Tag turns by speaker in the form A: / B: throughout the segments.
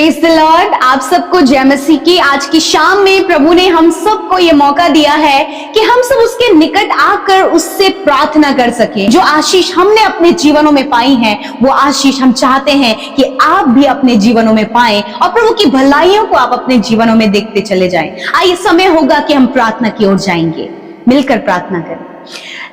A: Praise the Lord. आप सबको जय मसीह की। आज की शाम में प्रभु ने हम सबको ये मौका दिया है कि हम सब उसके निकट आकर उससे प्रार्थना कर सके। जो आशीष हमने अपने जीवनों में पाई है वो आशीष हम चाहते हैं कि आप भी अपने जीवनों में पाएं और प्रभु की भलाइयों को आप अपने जीवनों में देखते चले जाएं। आइए समय होगा कि हम प्रार्थना की ओर जाएंगे, मिलकर प्रार्थना करें।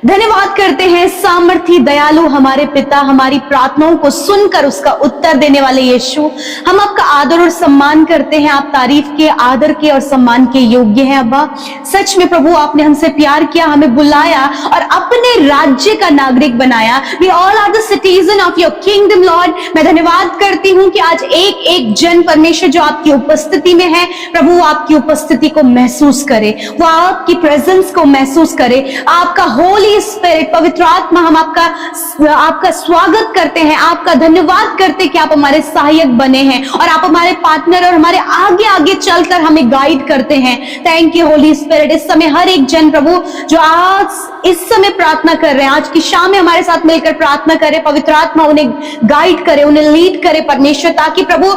A: धन्यवाद करते हैं सामर्थी दयालु हमारे पिता, हमारी प्रार्थनाओं को सुनकर उसका उत्तर देने वाले यीशु, हम आपका आदर और सम्मान करते हैं। आप तारीफ के, आदर के और सम्मान के योग्य हैं। अब्बा, सच में प्रभु आपने हमसे प्यार किया, हमें बुलाया और अपने राज्य का नागरिक बनाया। We all are the citizen of your kingdom, Lord। मैं धन्यवाद करती हूँ कि आज एक एक जन परमेश्वर जो आपकी उपस्थिति में है, प्रभु आपकी उपस्थिति को महसूस करे, वो आपकी प्रेजेंस को महसूस करे। आपका होली स्पिरिट, पवित्र आत्मा, हम आपका स्वागत करते हैं, आपका धन्यवाद करते कि आप हमारे सहायक बने हैं और आप हमारे पार्टनर और हमारे आगे आगे चलकर हमें गाइड करते हैं। Thank you Holi spirit. इस समय हर एक जन प्रभु जो आज इस समय प्रार्थना कर रहे हैं, आज की शाम में हमारे साथ मिलकर प्रार्थना करे, पवित्र आत्मा उन्हें गाइड करे, उन्हें लीड करे परमेश्वर, ताकि प्रभु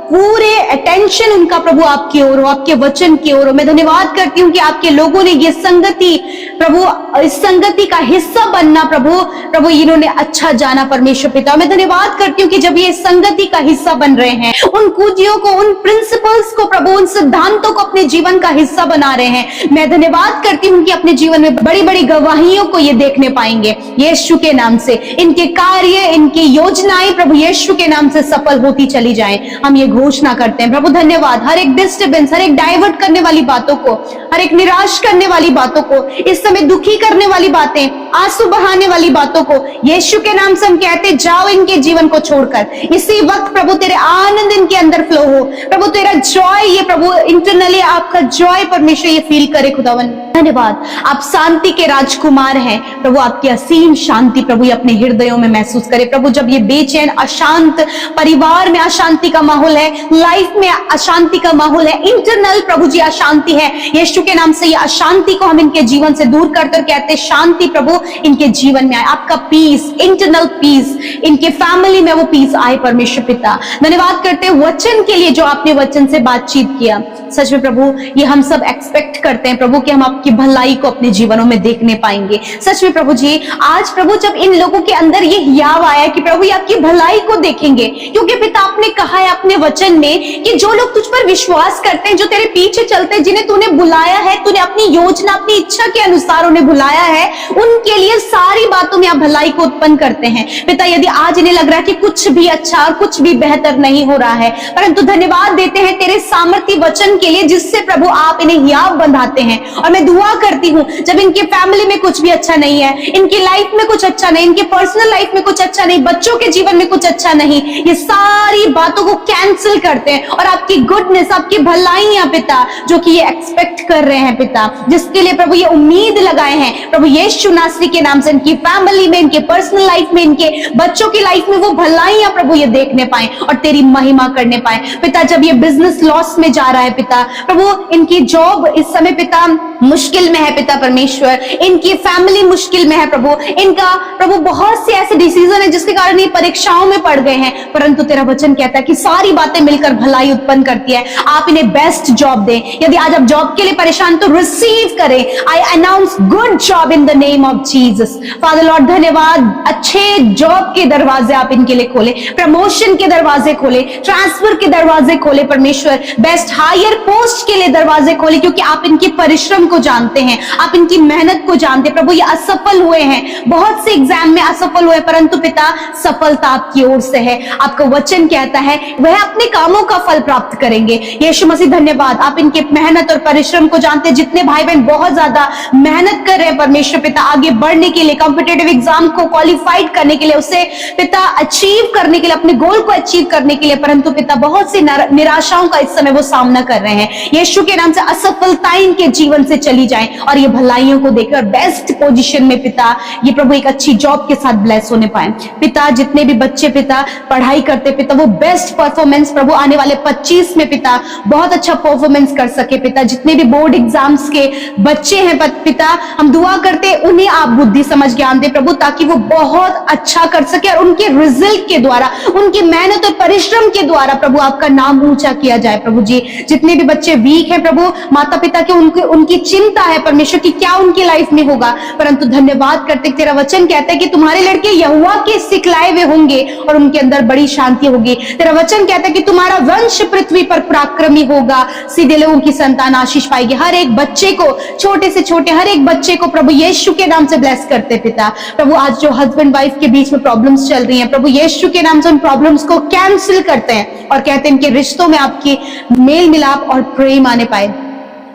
A: पूरे अटेंशन उनका प्रभु आपकी ओर हो, आपके वचन की ओर हो। मैं धन्यवाद करती हूँ कि आपके लोगों ने ये संगति प्रभु, इस संगति का हिस्सा बनना प्रभु इन्होंने अच्छा जाना परमेश्वर पिता। मैं धन्यवाद करती हूँ कि जब ये संगति का हिस्सा बन रहे हैं, उन कूदियों को, उन प्रिंसिपल्स को प्रभु, उन सिद्धांतों को अपने जीवन का हिस्सा बना रहे हैं। मैं धन्यवाद करती हूँ कि अपने जीवन में बड़ी बड़ी गवाहियों को ये देखने पाएंगे यीशु के नाम से। इनके कार्य, इनकी योजनाएं प्रभु यीशु के नाम से सफल होती चली जाएं, हम ये घोषणा करते हैं। प्रभु धन्यवाद। हर एक डिस्टर्बेंस, हर एक डाइवर्ट करने वाली बातों को, हर एक निराश करने वाली बातों को, इस समय दुखी करने वाली बातें, आंसू बहाने वाली बातों को यीशु के नाम से हम कहते जाओ इनके जीवन को छोड़कर। इसी वक्त प्रभु तेरे आनंद इनके अंदर फ्लो हो, प्रभु तेरा जॉय, ये प्रभु इंटरनली आपका जॉय परमेश्वर ये फील करे। खुदावन धन्यवाद, आप शांति के राजकुमार हैं प्रभु, आपकी असीम शांति प्रभु अपने हृदयों में महसूस करे। प्रभु जब ये बेचैन, अशांत, परिवार में अशांति का माहौल है, लाइफ में अशांति का माहौल है, इंटरनल प्रभु जी अशांति है, यीशु के नाम से ये अशांति को हम इनके जीवन से दूर करते कहते शांति प्रभु इनके जीवन में आए। आपका पीस, इंटरनल पीस, इनके फैमिली में वो पीस आए परमेश्वर पिता। धन्यवाद करते हैं वचन के लिए जो आपने वचन से बातचीत किया। सच में प्रभु ये हम सब एक्सपेक्ट करते हैं प्रभु कि हम आपकी भलाई को अपने जीवनों में देखने पाएंगे। सच में प्रभु जी आज प्रभु जब इन लोगों के अंदर ये हियाव आया कि प्रभु ये आपकी भलाई को देखेंगे, क्योंकि पिता आपने कहा है अपने वचन में कि जो लोग तुझ पर विश्वास करते हैं, जो तेरे पीछे चलते हैं, जिन्हें तूने बुलाया है, तूने अपनी योजना, अपनी इच्छा के अनुसार उन्हें बुलाया है, उनके लिए सारी बातों में आप भलाई को उत्पन्न करते हैं। पिता यदि आज इन्हें लग रहा है कि कुछ भी अच्छा और कुछ भी बेहतर नहीं हो रहा है, परंतु धन्यवाद देते हैं तेरे सामर्थी वचन के लिए जिससे प्रभु आप इन्हें हियाव बंधाते हैं। और मैं दुआ करती हूँ जब इनके फैमिली में कुछ भी अच्छा नहीं है, इनकी लाइफ में कुछ अच्छा नहीं, इनके पर्सनल लाइफ में कुछ अच्छा नहीं, बच्चों के जीवन में कुछ अच्छा नहीं, ये सारी बातों को कैंसिल करते हैं और आपकी गुडनेस, आपकी भलाइयां पिता जो कि ये एक्सपेक्ट कर रहे हैं पिता, जिसके लिए प्रभु ये उम्मीद लगाए हैं प्रभु यीशु नासरी के नाम से, इनकी फैमिली में, इनके पर्सनल लाइफ में, इनके बच्चों की लाइफ में वो भलाइयां प्रभु ये देखने पाए और तेरी महिमा करने पाए पिता। जब ये बिजनेस लॉस में जा रहा है पिता, प्रभु इनकी जॉब इस समय पिता मुश्किल में है पिता परमेश्वर, इनकी फैमिली मुश्किल में है प्रभु, इनका प्रभु बहुत से ऐसे डिसीजन है जिसके कारण ये परीक्षाओं में पड़ गए हैं, परंतु तेरा वचन कहता है कि सारी बातें मिलकर भलाई उत्पन्न करती है। आप इन्हें बेस्ट जॉब दें। यदि आज आप जॉब के लिए परेशान तो रिसीव करें। आई announce good job in the name of Jesus. Father Lord धन्यवाद, अच्छे जॉब के दरवाजे आप इनके लिए खोले, प्रमोशन के दरवाजे खोले, ट्रांसफर के दरवाजे खोले परमेश्वर, बेस्ट हायर पोस्ट के लिए दरवाजे खोले, क्योंकि आप इनके परिश्रम को जानते हैं, आप इनकी मेहनत को जानते हैं। प्रभु ये असफल हुए हैं, बहुत से एग्जाम में असफल हुए, परंतु पिता सफलता आपकी ओर से है। आपका वचन कहता है वह अपने कामों का फल प्राप्त करेंगे। यीशु मसीह धन्यवाद, आप इनके मेहनत और परिश्रम को जानते हैं। जितने भाई बहन बहुत ज्यादा मेहनत कर रहे हैं परमेश्वर पिता आगे बढ़ने के लिए, कॉम्पिटिटिव एग्जाम को क्वालिफाइड करने के लिए, उसे पिता अचीव करने के लिए, अपने गोल को अचीव करने के लिए, परंतु पिता बहुत सी निराशाओं का इस समय वो सामना कर रहे हैं। रहे हैं, यीशु के नाम से असफलताएं इनके जीवन से चली जाएं और ये भलाइयों को देखकर बेस्ट पोजीशन में पिता ये प्रभु एक अच्छी जॉब के साथ ब्लेस होने पाए। पिता जितने भी बच्चे पिता पढ़ाई करते पिता वो बेस्ट परफॉर्मेंस प्रभु आने वाले 25 में पिता बहुत अच्छा परफॉर्मेंस कर सके। पिता जितने भी बोर्ड एग्जाम्स के बच्चे हैं पिता हम दुआ करते उन्हें आप बुद्धि समझ ज्ञान दे प्रभु, ताकि वो बहुत अच्छा कर सके और उनके रिजल्ट के द्वारा उनकी मेहनत और परिश्रम के द्वारा प्रभु आपका नाम ऊंचा किया जाए। प्रभु जी जितने भी बच्चे वीक हैं प्रभु माता पिता के उनकी चिंता है परमेश्वर की क्या उनकी लाइफ में होगा, परंतु धन्यवाद करते तेरा वचन कहता है कि तुम्हारे लड़के यहोवा के सिखलाए हुए होंगे और उनके अंदर बड़ी शांति होगी। तेरा वचन कहता है कि तुम्हारा वंश पृथ्वी पर पराक्रमी होगा, सीधे लोगों की संतान आशीष पाएगी। हर एक बच्चे को छोटे से छोटे हर एक बच्चे को प्रभु यीशु के नाम से ब्लेस करते पिता। प्रभु आज जो हस्बैंड वाइफ के बीच में प्रॉब्लम्स चल रही हैं प्रभु यीशु के नाम से उन प्रॉब्लम्स को कैंसिल करते हैं और कहते हैं इनके रिश्तों में आपकी मेल मिलाप और प्रेम आने पाए,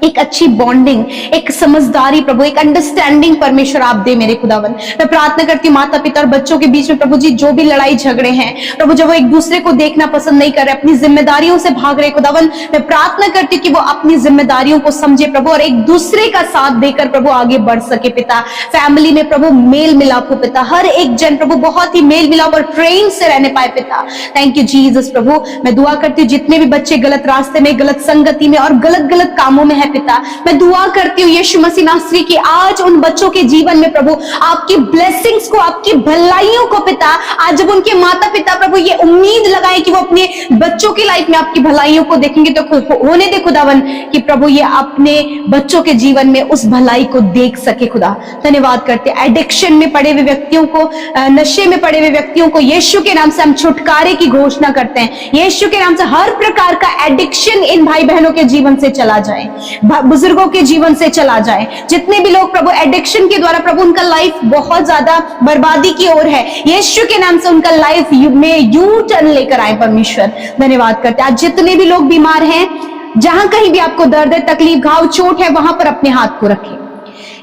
A: एक अच्छी बॉन्डिंग, एक समझदारी प्रभु, एक अंडरस्टैंडिंग परमेश्वर आप दे मेरे खुदावन। मैं प्रार्थना करती हूँ माता पिता और बच्चों के बीच में प्रभु जी जो भी लड़ाई झगड़े हैं प्रभु जब वो एक दूसरे को देखना पसंद नहीं कर रहे, अपनी जिम्मेदारियों से भाग रहे खुदावन, मैं प्रार्थना करती हूँ कि वो अपनी जिम्मेदारियों को समझे प्रभु और एक दूसरे का साथ देकर प्रभु आगे बढ़ सके पिता। फैमिली में प्रभु मेल मिलाप हो पिता, हर एक जन प्रभु बहुत ही मेल मिलाप और प्रेम से रहने पाए पिता। थैंक यू जीसस प्रभु। मैं दुआ करती हूँ जितने भी बच्चे गलत रास्ते में, गलत संगति में और गलत गलत कामों में है पिता, मैं दुआ करती हूँ यीशु मसीह नासरी की आज उन बच्चों के जीवन में प्रभु आपकी ब्लेसिंग्स को, आपकी भलाइयों को पिता, आज जब उनके माता पिता प्रभु ये उम्मीद लगाए कि वो अपने बच्चों की लाइफ में आपकी भलाइयों को देखेंगे तो होने दे खुदावन कि प्रभु ये अपने बच्चों के जीवन में उस भलाई को देख सके खुदा। धन्यवाद करते हैं एडिक्शन में पड़े हुए व्यक्तियों को, नशे में पड़े हुए व्यक्तियों को यीशु के नाम से हम छुटकारे की घोषणा करते हैं। यीशु के नाम से हर प्रकार का एडिक्शन इन भाई बहनों के जीवन से चला जाए, बुजुर्गों के जीवन से चला जाए। जितने भी लोग प्रभु एडिक्शन के द्वारा प्रभु उनका लाइफ बहुत ज्यादा बर्बादी की ओर है, यीशु के नाम से उनका लाइफ में यू टर्न लेकर आए परमेश्वर। धन्यवाद करते हैं आज जितने भी लोग बीमार हैं, जहां कहीं भी आपको दर्द है, तकलीफ, घाव, चोट है, वहां पर अपने हाथ को रखें।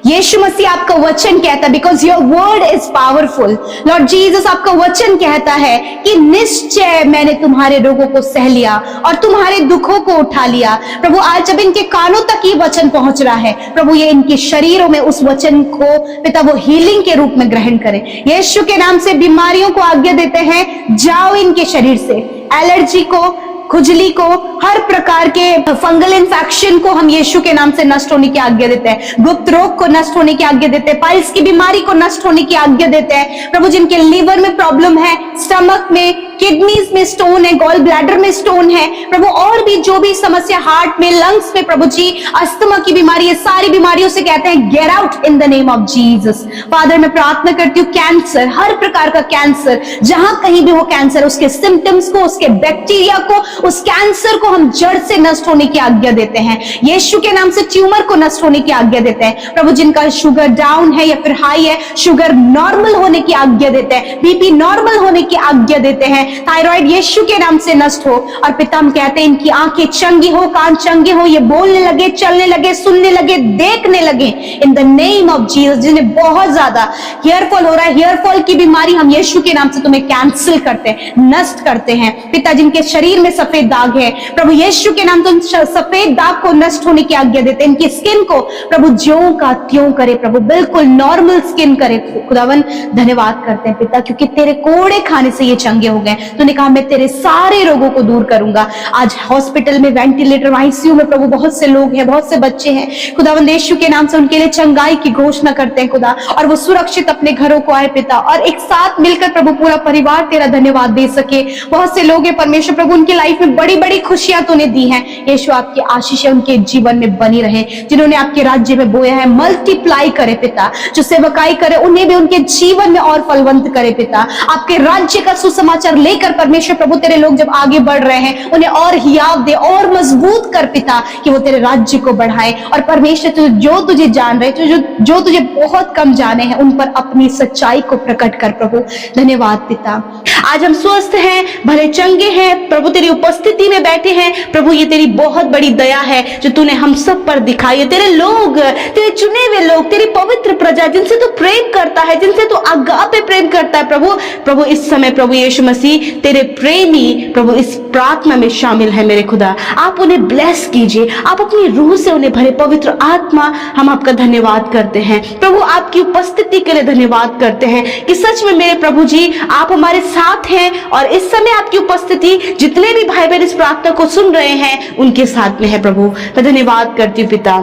A: यीशु मसीह आपका वचन कहता है because your word is powerful, Lord Jesus आपका वचन कहता है कि निश्चय मैंने तुम्हारे रोगों को सह लिया और तुम्हारे दुखों को उठा लिया। प्रभु आज जब इनके कानों तक ये वचन पहुंच रहा है प्रभु ये इनके शरीरों में उस वचन को पिता वो हीलिंग के रूप में ग्रहण करें। यीशु के नाम से बीमारियों को आज्ञा देते हैं जाओ इनके शरीर से, एलर्जी को, खुजली को, हर प्रकार के फंगल इन्फेक्शन को हम यीशु के नाम से नष्ट होने की आज्ञा देते हैं, गुप्त रोग को नष्ट होने की आज्ञा देते हैं, पाइल्स की बीमारी को नष्ट होने की आज्ञा देते हैं। प्रभु जिनके लीवर में प्रॉब्लम है, स्टमक में, किडनीज में स्टोन है, गॉल ब्लैडर में स्टोन है प्रभु, और भी जो भी समस्या हार्ट में, लंग्स में प्रभु जी, अस्थमा की बीमारी है, सारी बीमारियों से कहते हैं get out in the name of Jesus. Father मैं प्रार्थना करती हूँ कैंसर, हर प्रकार का कैंसर, जहां कहीं भी हो कैंसर, उसके सिम्टम्स को, उसके बैक्टीरिया को, उस कैंसर को हम जड़ से नष्ट होने की आज्ञा देते हैं। यीशु के नाम से ट्यूमर को नष्ट होने की आज्ञा देते हैं प्रभु। जिनका शुगर डाउन है या फिर हाई है, शुगर नॉर्मल होने की आज्ञा देते हैं, बीपी नॉर्मल होने की आज्ञा देते हैं, थायराइड यीशु के नाम से नष्ट हो। और पिता हम कहते हैं इनकी आंखें चंगी हो, कान चंगे हो, ये बोलने लगे, चलने लगे, सुनने लगे, देखने लगे in the name of Jesus. जिन्हें बहुत ज्यादा हेयर फॉल हो रहा है, हेयर फॉल की बीमारी हम यीशु के नाम से तुम्हें कैंसिल करते हैं, नष्ट करते हैं। पिता जिनके शरीर में सफेद दाग है प्रभु यीशु के नाम तुम सफेद दाग को नष्ट होने की आज्ञा देते हैं। इनकी स्किन को प्रभु ज्यों का त्यों करे प्रभु, बिल्कुल नॉर्मल स्किन करे खुदावन। धन्यवाद करते हैं पिता क्योंकि तेरे कोड़े खाने से ये चंगे हो गए। तूने कहा मैं तेरे सारे रोगों को दूर करूंगा। आज हॉस्पिटल में, वेंटिलेटर, आईसीयू में प्रभु बहुत से लोग हैं, बहुत से बच्चे हैं खुदावन, यीशु के नाम से उनके लिए चंगाई की घोषणा करते हैं खुदा, और वो सुरक्षित अपने घरों को आए पिता, और एक साथ मिलकर प्रभु पूरा परिवार तेरा धन्यवाद दे सके। बहुत से लोग हैं परमेश्वर प्रभु उनकी लाइफ में बड़ी बड़ी खुशियां तूने दी हैं। यीशु आपकी आशीषें उनके जीवन में बनी रहे, जिन्होंने आपके राज्य में बोया है मल्टीप्लाई करे पिता, जो सेवकाई करे उन्हें भी उनके जीवन में और फलवंत करे पिता। आपके राज्य का सुसमाचार लेकर परमेश्वर प्रभु तेरे लोग जब आगे बढ़ रहे हैं उन्हें और हियाव दे, और मजबूत कर पिता कि वो तेरे राज्य को बढ़ाए। और परमेश्वर जो तुझे जान रहे, जो तुझे बहुत कम जाने हैं, उन पर अपनी सच्चाई को प्रकट कर प्रभु। धन्यवाद पिता। आज हम स्वस्थ हैं, भले चंगे हैं प्रभु, तेरी उपस्थिति में बैठे हैं प्रभु। ये तेरी बहुत बड़ी दया है जो तूने हम सब पर दिखाई है। तेरे लोग, तेरे चुने हुए लोग, तेरी पवित्र प्रजा जिनसे तू प्रेम करता है, जिनसे तू अगापे प्रेम करता है प्रभु। प्रभु इस समय प्रभु यीशु मसीह तेरे प्रेमी प्रभु इस प्रार्थना में शामिल है मेरे खुदा। आप उन्हें ब्लेस कीजिए, आप अपनी रूह से उन्हें भरे। पवित्र आत्मा, हम आपका धन्यवाद करते हैं प्रभु, आपकी उपस्थिति के लिए धन्यवाद करते हैं कि सच में मेरे प्रभु जी आप हमारे साथ हैं और इस समय आपकी उपस्थिति जितने भी भाई बहन इस प्रार्थना को सुन रहे हैं उनके साथ में है प्रभु। मैं धन्यवाद करती हूँ पिता।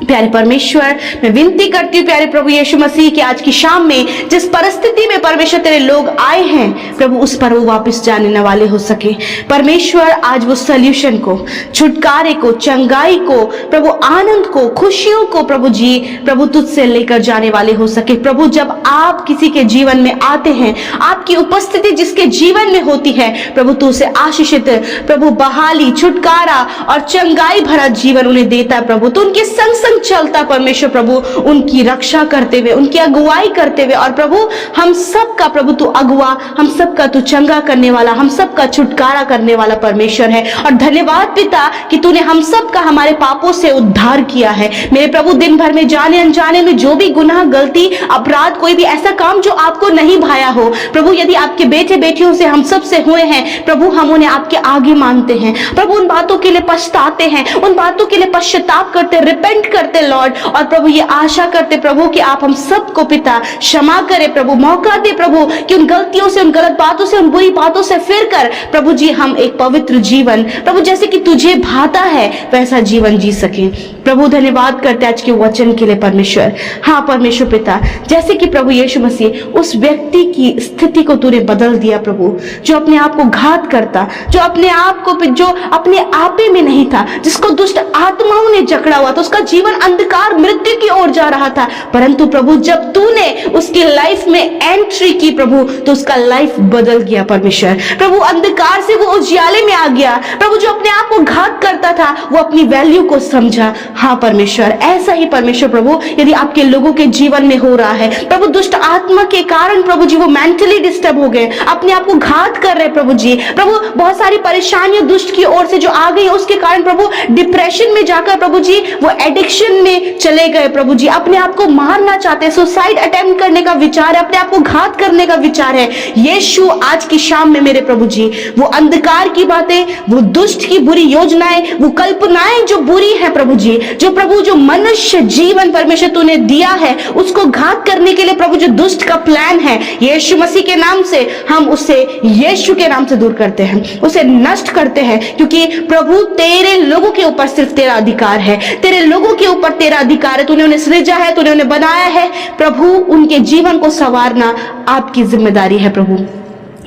A: प्यारे परमेश्वर, मैं विनती करती हूँ प्यारे प्रभु यीशु मसीह कि आज की शाम में जिस परिस्थिति में परमेश्वर तेरे लोग आए हैं प्रभु, उस पर वो वापस जाने न वाले हो सके। परमेश्वर आज वो सल्यूशन को, छुटकारे को, चंगाई को प्रभु, आनंद को, खुशियों को प्रभु जी प्रभु तुझसे लेकर जाने वाले हो सके। प्रभु जब आप किसी के जीवन में आते हैं, आपकी उपस्थिति जिसके जीवन में होती है प्रभु, तू उसे आशीषित प्रभु, बहाली, छुटकारा और चंगाई भरा जीवन उन्हें देता है प्रभु। तो उनके संग चलता परमेश्वर प्रभु, उनकी रक्षा करते हुए, उनकी अगुवाई करते हुए। और प्रभु हम सबका प्रभु तू अगुवा, हम सबका तू चंगा करने वाला, हम सबका छुटकारा करने वाला परमेश्वर है। और धन्यवाद पिता कि तूने हम सबका हमारे पापों से उद्धार किया है मेरे प्रभु। दिन भर में जाने अनजाने में जो भी गुनाह, गलती, अपराध, कोई भी ऐसा काम जो आपको नहीं भाया हो प्रभु, यदि आपके बेटे बेटियों से हम सब से हुए हैं प्रभु, हम उन्हें आपके आगे मानते हैं प्रभु। उन बातों के लिए पछताते हैं, उन बातों के लिए पश्चाताप करते, रिपेंट करते लॉर्ड। और प्रभु ये आशा करते प्रभु कि आप हम सबको पिता क्षमा करे प्रभु, मौका दे प्रभु कि उन गलतियों से, उन गलत बातों से, उन बुरी बातों से फिर कर प्रभु जी हम एक पवित्र जीवन प्रभु जैसे कि तुझे भाता है वैसा जीवन जी सके प्रभु। धन्यवाद करते आज के वचन के लिए परमेश्वर। हाँ परमेश्वर पिता, जैसे कि प्रभु यीशु मसीह उस व्यक्ति की स्थिति को तूने बदल दिया प्रभु, जो अपने आप को घात करता, जो अपने आप को, जो अपने आपे में नहीं था, जिसको दुष्ट आत्माओं ने जकड़ा हुआ था, उसका जीवन अंधकार मृत्यु की ओर जा रहा था। परंतु प्रभु जब तूने उसकी लाइफ में एंट्री की प्रभु, तो उसका लाइफ बदल गया परमेश्वर प्रभु। अंधकार से वो उजियाले में आ गया प्रभु। जो अपने आप को घात करता था वो अपनी वैल्यू को समझा। हाँ परमेश्वर, ऐसा ही परमेश्वर प्रभु यदि आपके लोगों के जीवन में हो रहा है प्रभु, दुष्ट आत्मा के कारण प्रभु जी वो मेंटली डिस्टर्ब हो गए, अपने आप को घात कर रहे प्रभु जी प्रभु, बहुत सारी परेशानियां दुष्ट की ओर से जो आ गई उसके कारण प्रभु डिप्रेशन में जाकर प्रभु जी वो एडिक्शन में चले गए प्रभु जी, अपने आप को मारना चाहते, सुसाइड अटेम्प्ट करने का विचार है, अपने आप को घात करने का विचार है। यीशु आज की शाम में मेरे प्रभु जी वो अंधकार की बातें, वो दुष्ट की बुरी योजनाएं, वो कल्पनाएं जो बुरी है प्रभु जी, जो प्रभु जो मनुष्य जीवन परमेश्वर तूने दिया है उसको घात करने के लिए प्रभु जो दुष्ट का प्लान है, यीशु मसीह के नाम से हम उसे यीशु के नाम से दूर करते हैं, उसे नष्ट करते हैं। क्योंकि प्रभु तेरे लोगों के ऊपर सिर्फ तेरा अधिकार है, तेरे लोगों के ऊपर तेरा अधिकार है। तूने उन्हें सृजा है, तूने उन्हें बनाया है प्रभु, उनके जीवन को संवारना आपकी जिम्मेदारी है प्रभु।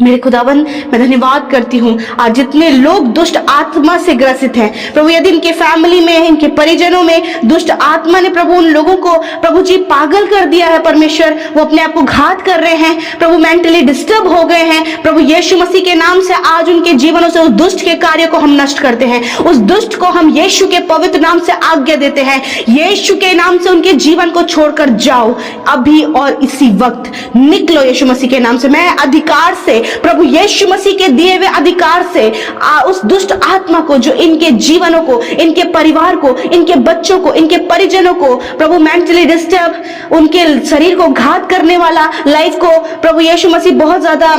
A: मेरे खुदावन मैं धन्यवाद करती हूँ आज जितने लोग दुष्ट आत्मा से ग्रसित हैं प्रभु, यदि इनके फैमिली में, इनके परिजनों में दुष्ट आत्मा ने प्रभु उन लोगों को प्रभु जी पागल कर दिया है परमेश्वर, वो अपने आप को घात कर रहे हैं प्रभु, मेंटली डिस्टर्ब हो गए हैं प्रभु, यीशु मसीह के नाम से आज उनके जीवनों से उस दुष्ट के कार्य को हम नष्ट करते हैं। उस दुष्ट को हम यीशु के पवित्र नाम से आज्ञा देते हैं, यीशु के नाम से उनके जीवन को छोड़कर जाओ अभी और इसी वक्त, निकलो यीशु मसीह के नाम से। मैं अधिकार से प्रभु यीशु मसीह के दिए हुए अधिकार से उस दुष्ट आत्मा को जो इनके जीवनों को, इनके परिवार को, इनके बच्चों को, इनके परिजनों को प्रभु मेंटली डिस्टर्ब, उनके शरीर को घात करने वाला, लाइफ को प्रभु यीशु मसीह बहुत ज्यादा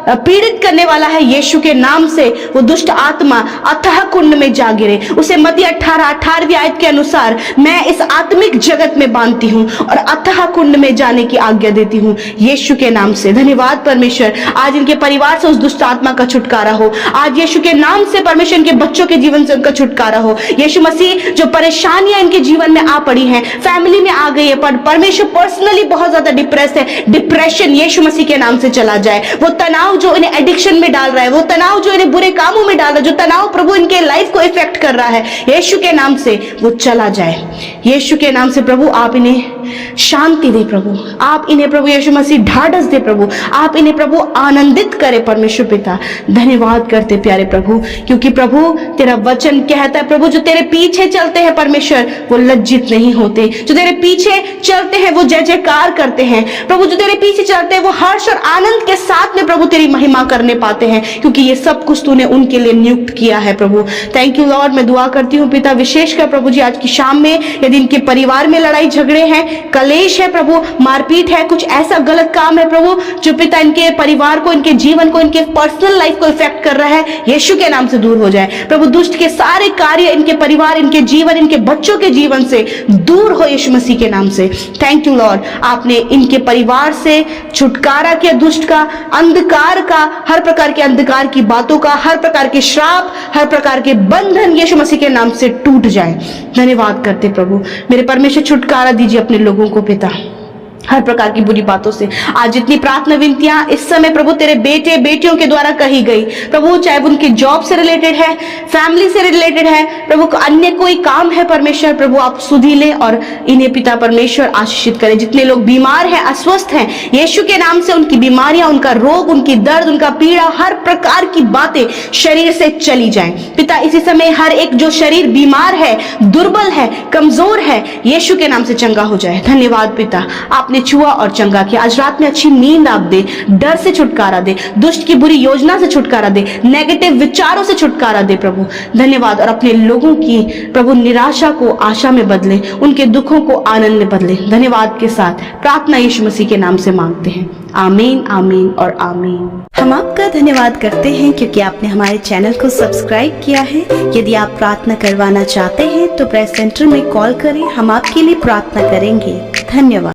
A: पीड़ित करने वाला है, यीशु के नाम से वो दुष्ट आत्मा अथाह कुंड में जा गिरे। उसे मत्ती 18:18 आयत के अनुसार मैं इस आत्मिक जगत में बांधती हूँ और अथाह कुंड में जाने की आज्ञा देती हूँ यीशु के नाम से। धन्यवाद परमेश्वर, आज इनके परिवार से उस दुष्ट आत्मा का छुटकारा हो, आज यीशु के नाम से परमेश्वर इनके बच्चों के जीवन से उनका छुटकारा हो। यीशु मसीह जो परेशानियां इनके जीवन में आ पड़ी हैं, फैमिली में आ गई है, पर परमेश्वर पर्सनली बहुत ज्यादा डिप्रेस है, डिप्रेशन यीशु मसीह के नाम से चला जाए। वो तनाव जो इन्हें एडिक्शन में डाल रहा है, वो तनाव जो इन्हें बुरे कामों में डाल रहा है, जो तनाव प्रभु इनके लाइफ को इफेक्ट कर रहा है, यीशु के नाम से वो चला जाए। यीशु के नाम से प्रभु आप इन्हें शांति दे प्रभु, आप इन्हें प्रभु यीशु मसीह ढाढ़स दे प्रभु, आप इन्हें प्रभु आनंदित करे परमेश्वर पिता। धन्यवाद करते प्यारे प्रभु, क्योंकि प्रभु तेरा वचन कहता है प्रभु जो तेरे पीछे चलते हैं परमेश्वर वो लज्जित नहीं होते, जो तेरे पीछे चलते हैं वो जय जयकार करते हैं प्रभु, जो तेरे पीछे चलते हैं वो हर्ष और आनंद के साथ में प्रभु तेरी
B: तेरी महिमा करने पाते हैं, क्योंकि ये सब कुछ तूने उनके लिए नियुक्त किया है प्रभु। Thank you Lord. मैं दुआ करती हूँ पिता, विशेषकर प्रभु जी आज की शाम में यदि इनके परिवार में लड़ाई झगड़े हैं, कलेश है प्रभु, मारपीट है, कुछ ऐसा गलत काम है प्रभु जो पिता इनके परिवार को, इनके जीवन को, इनके पर्सनल लाइफ को इफेक्ट कर रहा है, यीशु के नाम से दूर हो जाए प्रभु। दुष्ट के सारे कार्य इनके परिवार, इनके जीवन, इनके बच्चों के जीवन से दूर हो यीशु मसीह के नाम से। थैंक यू लॉर्ड, आपने इनके परिवार से छुटकारा किया, दुष्ट का, अंधकार का, हर प्रकार के अंधकार की बातों का, हर प्रकार के श्राप, हर प्रकार के बंधन यीशु मसीह के नाम से टूट जाए। धन्यवाद करते प्रभु। मेरे परमेश्वर छुटकारा दीजिए अपने लोगों को पिता, हर प्रकार की बुरी बातों से। आज जितनी प्रार्थना विनतियां इस समय प्रभु तेरे बेटे बेटियों के द्वारा कही गई प्रभु, चाहे वो उनके जॉब से रिलेटेड है, फैमिली से रिलेटेड है प्रभु, अन्य कोई काम है परमेश्वर प्रभु, आप सुधी ले और इन्हें पिता परमेश्वर आशीषित करें। जितने लोग बीमार हैं, अस्वस्थ हैं, यीशु के नाम से उनकी बीमारियां, उनका रोग, उनकी दर्द, उनका पीड़ा, हर प्रकार की बातें शरीर से चली जाएं पिता। इसी समय हर एक जो शरीर बीमार है, दुर्बल है, कमजोर है, यीशु के नाम से चंगा हो जाए। धन्यवाद पिता, आपने छुआ और चंगा किया। आज रात में अच्छी नींद आप दे, डर से छुटकारा दे, दुष्ट की बुरी योजना से छुटकारा दे, नेगेटिव विचारों से छुटकारा दे प्रभु। धन्यवाद। और अपने लोगों की प्रभु निराशा को आशा में बदले, उनके दुखों को आनंद में बदले। धन्यवाद के साथ प्रार्थना यीशु मसीह के नाम से मांगते हैं, आमीन, आमीन और आमीन।
C: हम आपका धन्यवाद करते हैं क्योंकि आपने हमारे चैनल को सब्सक्राइब किया है। यदि आप प्रार्थना करवाना चाहते हैं तो प्रेस सेंटर में कॉल करें, हम आपके लिए प्रार्थना करेंगे। धन्यवाद।